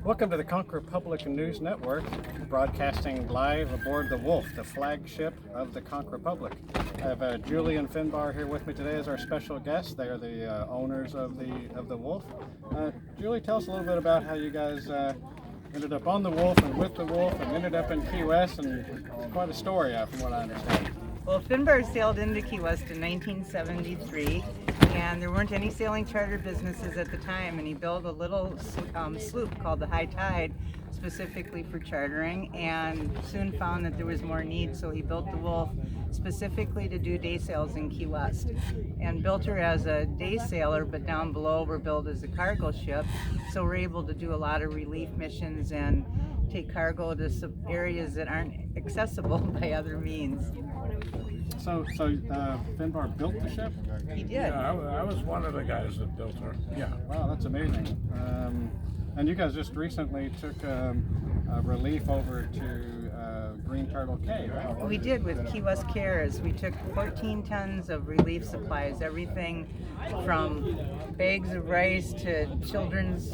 Welcome to the Conch Republic News Network, broadcasting live aboard the Wolf, the flagship of the Conch Republic. I have Julie and Finbar here with me today as our special guests. They are the owners of the Wolf. Julie, tell us a little bit about how you guys ended up on the Wolf and with the Wolf and ended up in Key West, and quite a story from what I understand. Well, Finbar sailed into Key West in 1973, and there weren't any sailing charter businesses at the time, and he built a little sloop called the High Tide specifically for chartering, and soon found that there was more need, so he built the Wolf specifically to do day sails in Key West, and built her as a day sailor, but down below we're built as a cargo ship, so we're able to do a lot of relief missions and take cargo to some areas that aren't accessible by other means. So Finbar built the ship? He did. Yeah, I was one of the guys that built her. Yeah. Wow, that's amazing. And you guys just recently took relief over to Green Turtle Cay, right? We did with Key West Cares. We took 14 tons of relief supplies, everything from bags of rice to children's,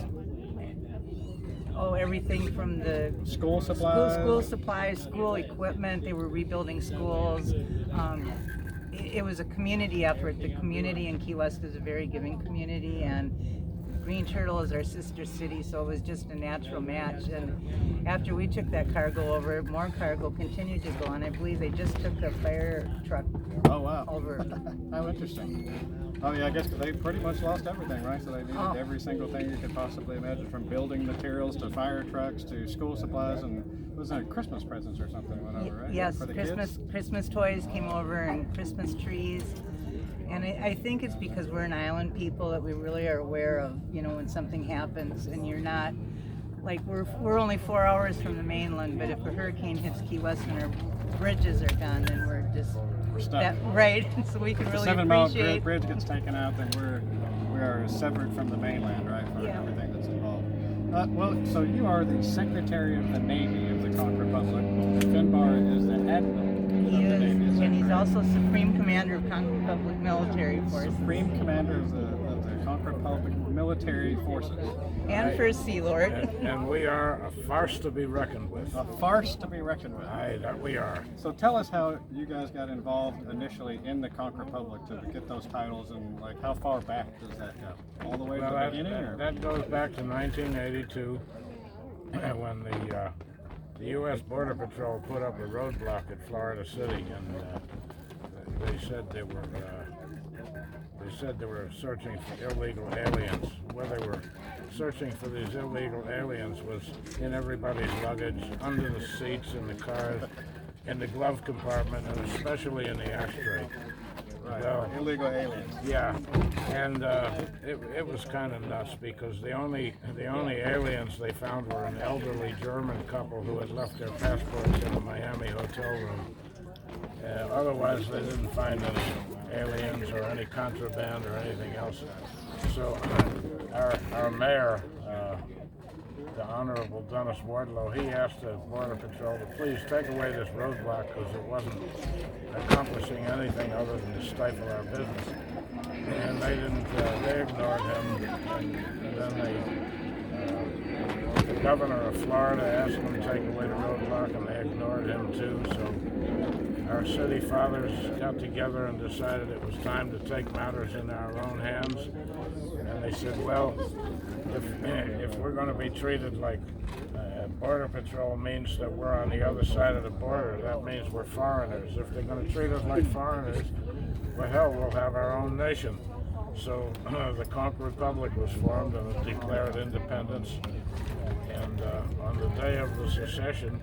everything from the School supplies, school equipment. They were rebuilding schools. It was a community effort. The community in Key West is a very giving community, and Green Turtle is our sister city, so it was just a natural match. And after we took that cargo over, more cargo continued to go on. I believe they just took the fire truck over. How interesting. Oh yeah, I guess they pretty much lost everything, right? So they needed every single thing you could possibly imagine, from building materials to fire trucks to school supplies, and was it Christmas presents or something went over, right? Yes, For the Christmas toys came over and Christmas trees. And I think it's because we're an island people that we really are aware of, when something happens, and you're not, like, we're only 4 hours from the mainland, but if a hurricane hits Key West and our bridges are gone, then we're stuck. Right, so we can really appreciate. The 7 mile bridge gets taken out, then we are severed from the mainland, right, for everything that's involved. Well, so you are the Secretary of the Navy of the Conch Republic. Finbar is the Admiral. He is, and he's also Supreme Commander of Conch Republic Military Forces. Supreme Commander of the Conch Republic Military Forces. And First Sea Lord. And we are a farce to be reckoned with. A farce to be reckoned with. That we are. So tell us how you guys got involved initially in the Conch Republic to get those titles, and like how far back does that go? All the way to the beginning? That goes back to 1982 when the U.S. Border Patrol put up a roadblock at Florida City, and they said they were searching for illegal aliens. Where they were searching for these illegal aliens was in everybody's luggage, under the seats in the cars, in the glove compartment, and especially in the ashtray. Right. So, illegal aliens. Yeah, and it was kind of nuts, because the only aliens they found were an elderly German couple who had left their passports in a Miami hotel room. Otherwise, they didn't find any aliens or any contraband or anything else. So our mayor, the Honorable Dennis Wardlow, he asked the Border Patrol to please take away this roadblock, because it wasn't accomplishing anything other than to stifle our business. And they didn't, they ignored him, and then the governor of Florida asked them to take away the roadblock, and they ignored him too. So our city fathers got together and decided it was time to take matters in our own hands. And they said, well, if we're going to be treated like Border Patrol means that we're on the other side of the border, that means we're foreigners. If they're going to treat us like foreigners, well, hell, we'll have our own nation. So the Conch Republic was formed and it declared independence. And on the day of the secession,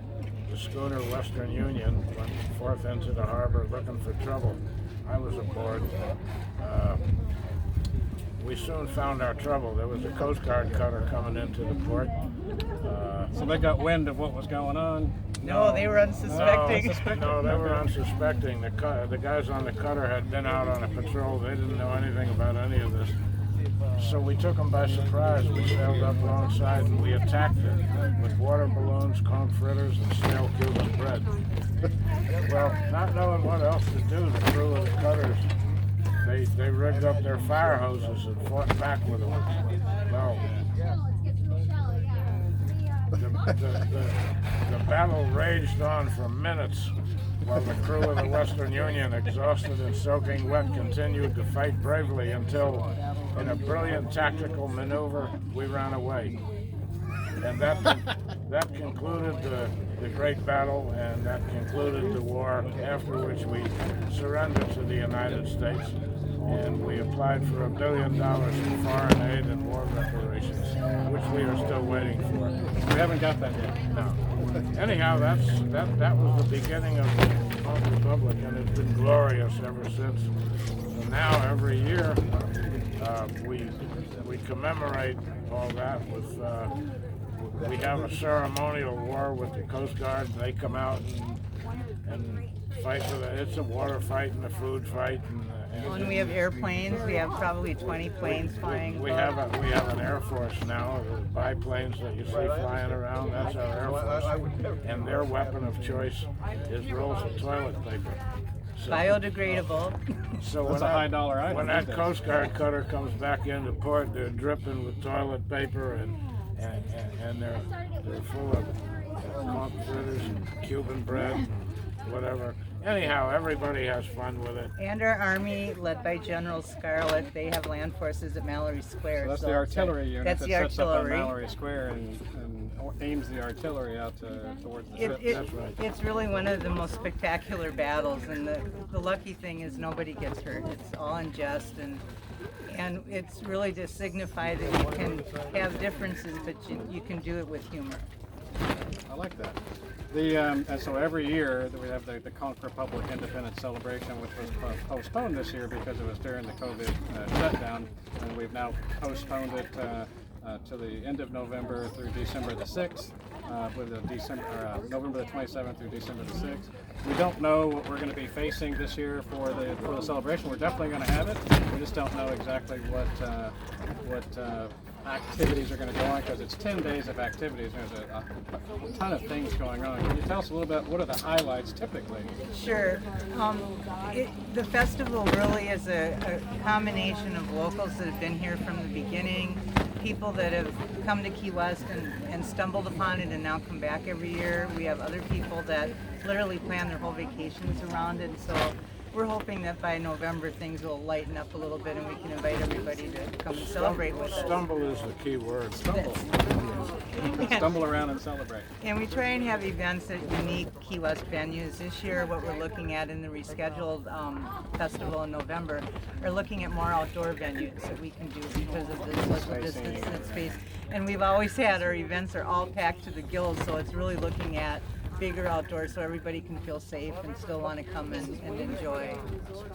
the schooner Western Union went forth into the harbor looking for trouble. I was aboard. We soon found our trouble. There was a Coast Guard cutter coming into the port. So they got wind of what was going on? No, they were unsuspecting. No, they were unsuspecting. The guys on the cutter had been out on a patrol. They didn't know anything about any of this. So we took them by surprise. We sailed up alongside and we attacked them with water balloons, conch fritters, and snail Cuban bread. Well, not knowing what else to do, the crew of the cutters, they rigged up their fire hoses and fought back with them. Well, the battle raged on for minutes while the crew of the Western Union, exhausted and soaking wet, continued to fight bravely until, in a brilliant tactical maneuver, we ran away. And that concluded the great battle, and that concluded the war, after which we surrendered to the United States, and we applied for $1 billion in foreign aid and war reparations, which we are still waiting for. We haven't got that yet. No. Anyhow, that was the beginning of the Conch Republic, and it's been glorious ever since. So now every year we commemorate all that with. We have a ceremonial war with the Coast Guard. They come out and fight for it's a water fight and a food fight. When we have airplanes, we have probably 20 planes flying. We have an Air Force now. The biplanes that you see flying around, that's our Air Force. And their weapon of choice is rolls of toilet paper. So, biodegradable. So that's a high dollar item. When that Coast Guard cutter comes back into port, they're dripping with toilet paper and they're full of conch fritters and Cuban bread and whatever. Anyhow, everybody has fun with it. And our Army, led by General Scarlett, they have land forces at Mallory Square. So that's the artillery unit that's that the sets up on artillery. Mallory Square and aims the artillery out towards the ships. That's right. It's really one of the most spectacular battles, and the lucky thing is nobody gets hurt. It's all in jest, and it's really to signify that you can have differences, but you can do it with humor. I like that. And so every year we have the Conch Republic Independence Celebration, which was postponed this year because it was during the COVID shutdown, and we've now postponed it to the end of November through December the 6th, with November the 27th through December the 6th. We don't know what we're going to be facing this year for the celebration. We're definitely going to have it. We just don't know exactly what activities are going to go on, because it's 10 days of activities. There's a ton of things going on. Can you tell us a little bit, what are the highlights typically? Sure. The festival really is a combination of locals that have been here from the beginning, people that have come to Key West and stumbled upon it and now come back every year. We have other people that literally plan their whole vacations around it. So we're hoping that by November things will lighten up a little bit and we can invite everybody to come and celebrate with us. Stumble is the key word. Stumble around and celebrate. And we try and have events at unique Key West venues. This year, what we're looking at in the rescheduled festival in November are looking at more outdoor venues that we can do because of the social distance and space. And we've always had our events are all packed to the gills, so it's really looking at bigger outdoors so everybody can feel safe and still want to come and enjoy.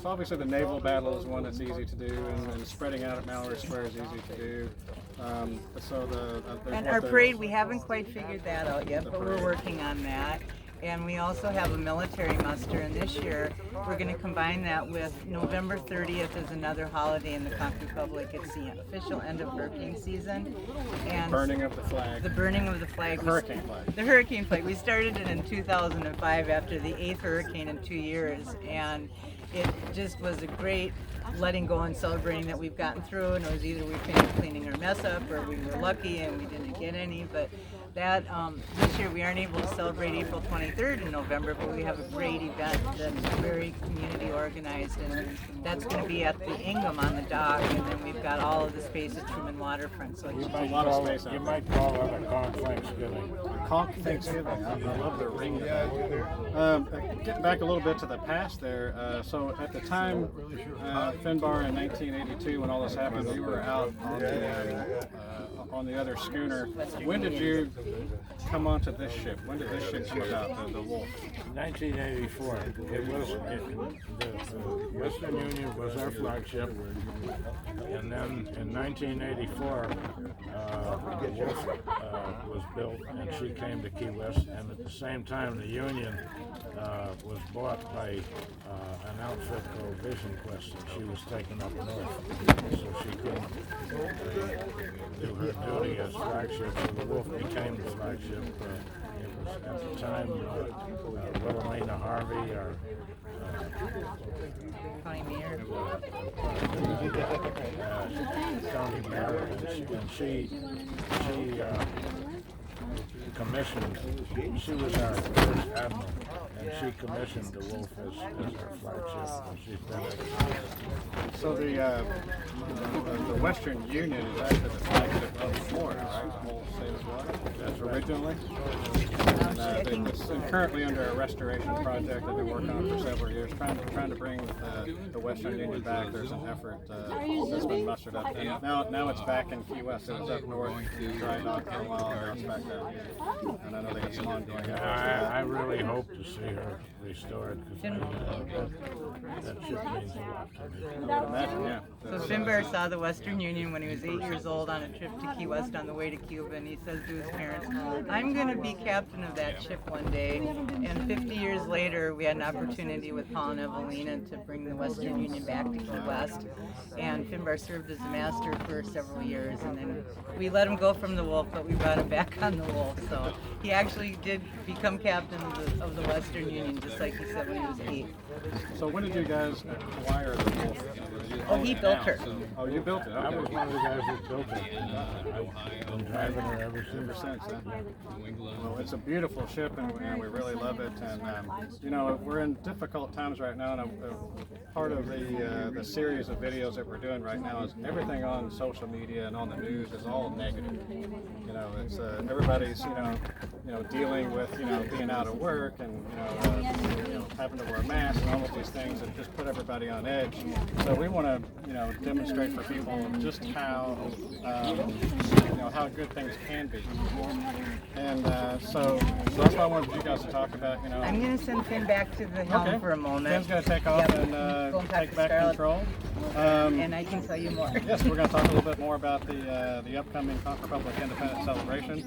So obviously the naval battle is one that's easy to do, and spreading out at Mallory Square is easy to do. And our parade, we haven't quite figured that out yet, but we're working on that. And we also have a military muster, and this year we're going to combine that with November 30th is another holiday in the Conch Republic. It's the official end of hurricane season. And burning of the flag. The burning of the flag. The hurricane flag. The hurricane flag. We started it in 2005 after the 8th hurricane in 2 years, and it just was a great letting go and celebrating that we've gotten through, and it was either we finished cleaning our mess up or we were lucky and we didn't get any, but that this year we aren't able to celebrate April 23rd in November, but we have a great event that's very community organized, and that's going to be at the Ingham on the dock, and then we've got all of the space at Truman Waterfront. So You might call it a Conch Thanksgiving. Conch Thanksgiving. I love the ring. Getting back a little bit to the past there. So at the time, Finbar in 1982, when all this happened, you were out on the other schooner. When did you come onto this ship? When did this ship come about, the Wolf? 1984. The Western Union was our flagship, and then in 1984, the Wolf was built, and she came to Key West. And at the same time, the Union was bought by an outfit called Vision Quest, and she was taken up north, so she couldn't do her duty as flagship. So the Wolf became the flagship. It was at the time Wilhelmina Harvey, or Connie Meyer. Connie Meyer, and she commissioned, she was our first admiral, and she commissioned the Wolf as our flagship, and she's been at So the Western Union is actually the flagship of Florida, right? The whole state of Florida. That's originally. And it's currently under a restoration project they've been working on for several years, trying to bring the Western Union back. There's an effort that's been mustered up. And now it's back in Key West. It was up north, dry dock for a while, and now it's back down here. And I know they got some ongoing efforts. I really hope to see her restored, because that ship means a lot to me. I would imagine, yeah. So Finbar saw the Western Union when he was 8 years old on a trip to Key West on the way to Cuba, and he says to his parents, I'm going to be captain of that ship one day. And 50 years later, we had an opportunity with Paul and Evelina to bring the Western Union back to Key West. And Finbar served as the master for several years, and then we let him go from the Wolf, but we brought him back on the Wolf. So he actually did become captain of the Western Union, just like he said when he was 8. So when did you guys acquire the Wolf? Oh, he built her. Oh, you built it? I Okay. was one of the guys that built it, and I've been driving her ever since. Well, it's a beautiful ship, and we really love it. And you know, we're in difficult times right now, and part of the series of videos that we're doing right now is everything on social media and on the news is all negative. You know, it's everybody's dealing with being out of work and having to wear masks and all of these things that just put everybody on edge. So we want to demonstrate for people just how how good things can be. And so that's why I wanted you guys to talk about. I'm going to send Finn back to the helm for a moment. Finn's going to take off and take back control. And I can tell you more. Yes, we're going to talk a little bit more about the upcoming Conch Republic Independence Celebration.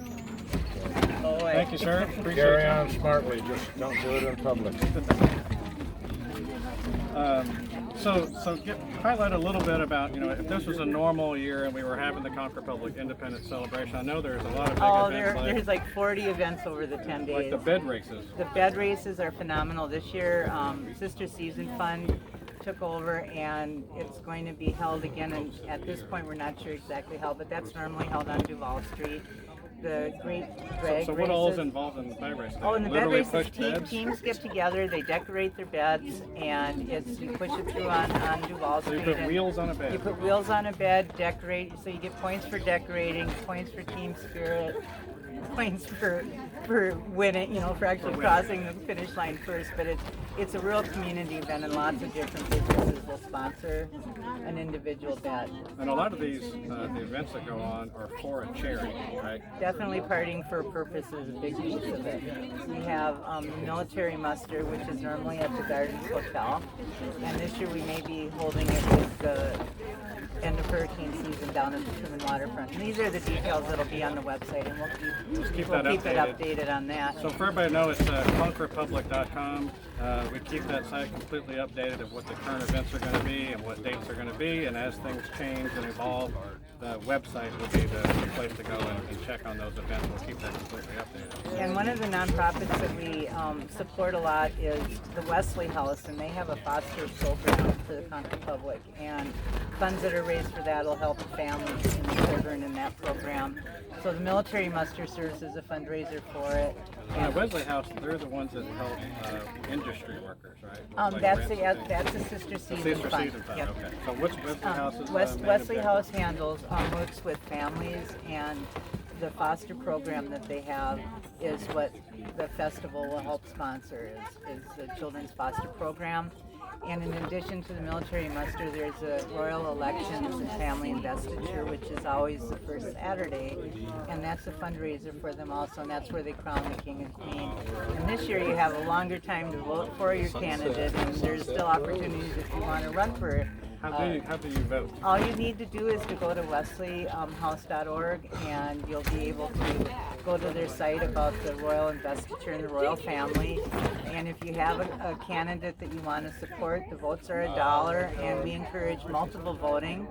Oh, Thank you, sir. Appreciate Carry you. on smartly, just don't do it in public. Highlight a little bit about, if this was a normal year and we were having the Conch Republic Independence Celebration. I know there's a lot of big events. There's like 40 events over the 10 days. Like the bed races. The bed races are phenomenal. This year, Sister Season Fund took over, and it's going to be held again. And at this point, we're not sure exactly how, but that's normally held on Duval Street. The great drag So what all is races. involved in the bed race? Oh, in the bed Literally races, push beds? teams get together, they decorate their beds, and you push it through on Duval So Street. you put and wheels on a bed. You put wheels on a bed, decorate, so you get points for decorating, points for team spirit, points for winning, for actually crossing the finish line first. But it's a real community event, and lots of different businesses will sponsor an individual bed. And a lot of these the events that go on are for a charity, right? Definitely partying for a purpose is a big piece of it. We have military muster, which is normally at the Gardens Hotel, and this year we may be holding it with the end of hurricane season down at the Truman Waterfront. And these are the details that'll be on the website, and we'll keep it updated on that. So for everybody to know, it's conchrepublic.com. We keep that site completely updated of what the current events are going to be and what dates are going to be, and as things change and evolve, the website will be the place to go and check on those events. We'll keep that completely updated. And one of the nonprofits that we support a lot is the Wesley House, and they have a foster program for the Conch Republic, and funds that are raised for that will help families and children in that program. So the military muster serves as a fundraiser for it. And Wesley House, they're the ones that help industry workers, right? That's a Sister Season Sister Fund. Season Fund, Yep. okay. So what's Wesley House's Wesley House handles works with families, and the foster program that they have is what the festival will help sponsor, is the children's foster program. And in addition to the military muster, there's a Royal Elections and Family Investiture, which is always the first Saturday, and that's a fundraiser for them also, and that's where they crown the king and queen. And this year you have a longer time to vote for your candidate, and there's still opportunities if you want to run for it. How do you vote? All you need to do is to go to wesleyhouse.org, and you'll be able to go to their site about the royal investiture and the royal family. And if you have a candidate that you want to support, the votes are $1, and we encourage multiple voting.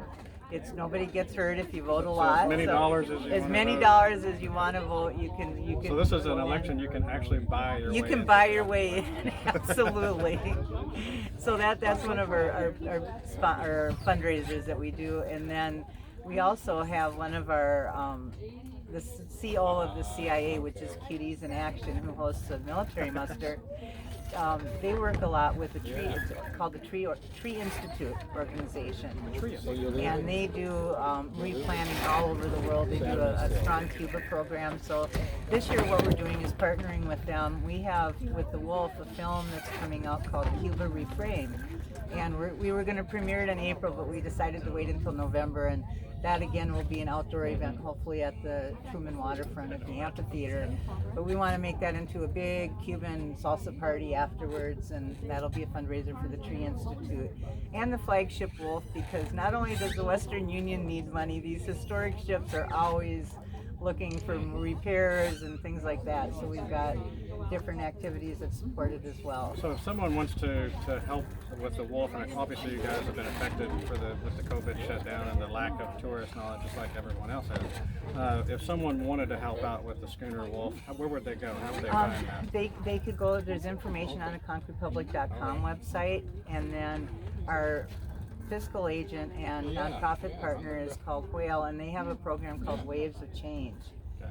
Nobody gets hurt if you vote a lot. As many dollars as you as want many to vote. dollars as you want to vote, you can. So this is an election you can actually buy your way You can in. buy your way in, absolutely. So that's one of our fundraisers that we do, and then we also have one of our the CO of the CIA, which is Cuties in Action, who hosts a military muster. They work a lot with the tree. It's called the Tree Institute organization, and they do replanting all over the world. They do a strong Cuba program. So this year, what we're doing is partnering with them. We have with the Wolf a film that's coming out called Cuba Reframed, and we were going to premiere it in April, but we decided to wait until November, and that again will be an outdoor event, hopefully at the Truman Waterfront at the amphitheater. But we want to make that into a big Cuban salsa party afterwards, and that'll be a fundraiser for the Tree Institute and the flagship Wolf, because not only does the Western Union need money, these historic ships are always looking for repairs and things like that. So we've got different activities that support it as well. So if someone wants to help with the Wolf, and obviously you guys have been affected with the COVID shutdown and the lack of tourists and all that, just like everyone else has. If someone wanted to help out with the Schooner Wolf, where would they go? How would they find that? They could go, there's information on the conchrepublic.com website, and then our fiscal agent and nonprofit partner is called Whale, and they have a program called Waves of Change.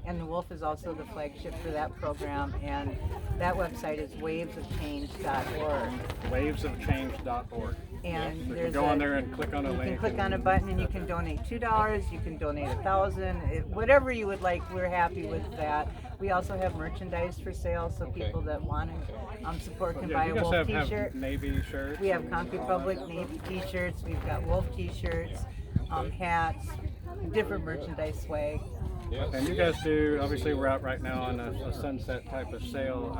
And the Wolf is also the flagship for that program, and that website is wavesofchange.org. Wavesofchange.org. And so you there's can go on there and click on a link. You can click on a button and you can donate $2, you can donate $1,000, whatever you would like. We're happy with that. We also have merchandise for sale, so people that want to support can buy a Wolf t-shirt. Have Navy shirts. We have Conch Republic Navy t-shirts. We've got Wolf t-shirts, hats, different merchandise swag. And you guys do, obviously we're out right now on a sunset type of sail.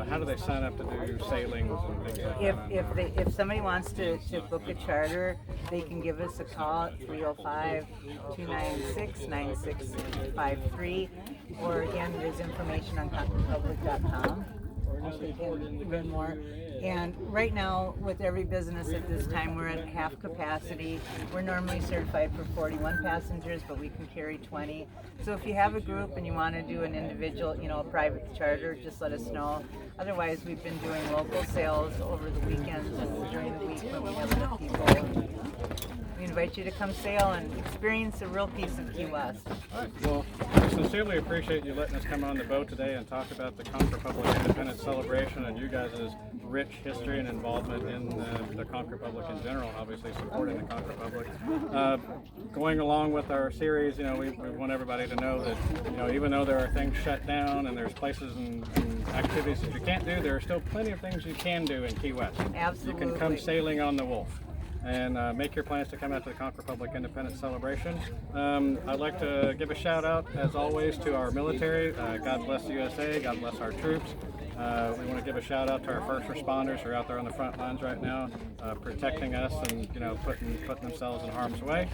How do they sign up to do sailings and things like that? If somebody wants to book a charter, they can give us a call at 305-296-9653. Or again, there's information on conchrepublic.com. You can learn more. And right now, with every business at this time, we're at half capacity. We're normally certified for 41 passengers, but we can carry 20. So if you have a group and you want to do an individual, a private charter, just let us know. Otherwise, we've been doing local sales over the weekends and during the week when we have enough people. We invite you to come sail and experience a real piece of Key West. All right. Well, I sincerely appreciate you letting us come on the boat today and talk about the Conch Republic Independence Celebration and you guys' rich history and involvement in the Conch Republic in general, and obviously supporting the Conch Republic. Going along with our series, we want everybody to know that, even though there are things shut down and there's places and activities that you can't do, there are still plenty of things you can do in Key West. Absolutely. You can come sailing on the Wolf. And make your plans to come out to the Conch Republic Independence Celebration. I'd like to give a shout out, as always, to our military. God bless the USA, God bless our troops. We want to give a shout out to our first responders who are out there on the front lines right now, protecting us and putting themselves in harm's way.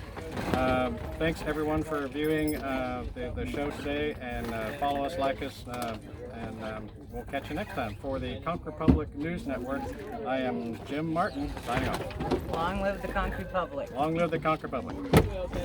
Thanks everyone for viewing the show today, and follow us, like us, and we'll catch you next time. For the Conch Republic News Network, I am Jim Martin, signing off. Long live the Conch Republic. Long live the Conch Republic.